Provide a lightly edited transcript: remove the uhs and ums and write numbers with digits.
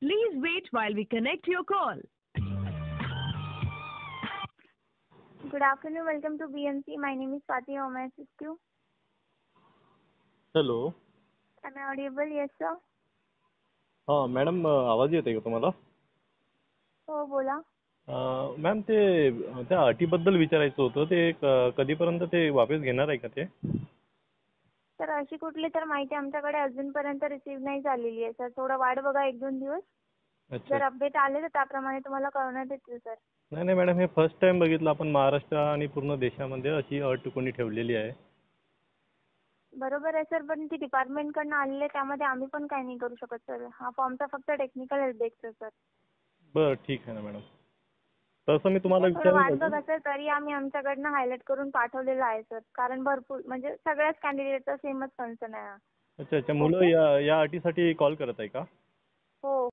Please wait while we connect your call. Good afternoon. Welcome to BMC. My name is Swati. How may I assist you? Hello. Am I audible? Yes, sir. हां madam, आवाज येतोय का तुम्हाला? हो, बोला. Ma'am, ते त्या अटीबद्दल विचारायचं होतं. ते कधीपर्यंत ते वापस घेणार आहे का ते? सर, अशी कुठली तर माहिती आमच्याकडे अजूनपर्यंत रिसीव्ह नाही झालेली आहे, सर. थोडं वाट बघा 1-2 दिवस. अच्छा. जर अपडेट आले तर त्याप्रमाणे तुम्हाला कळवण्यात येतील, सर. नाही मॅडम, हे फर्स्ट टाइम बघितलं आपण महाराष्ट्र आणि पूर्ण देशामध्ये अशी अट कोणी ठेवलेली आहे. बरोबर आहे, सर. पण ती डिपार्टमेंटकडनं आलेली आहे, त्यामध्ये आम्ही पण काही नाही करू शकत, सर. हा फॉर्मचा फक्त टेक्निकल हेल्प डेस्क आहे, सर. बरं, ठीक आहे ना मॅडम. तसं मी तुम्हाला थोडं वाट विचारलं बघा, सर. तरी आम्ही आमच्याकडनं हायलाइट करून पाठवलेलं आहे, सर. कारण भरपूर म्हणजे सगळ्याच कॅन्डिडेटचा सेमच कन्सर्न आहे हा. अच्छा. मुलं या अटीसाठी कॉल करत आहे का? हो.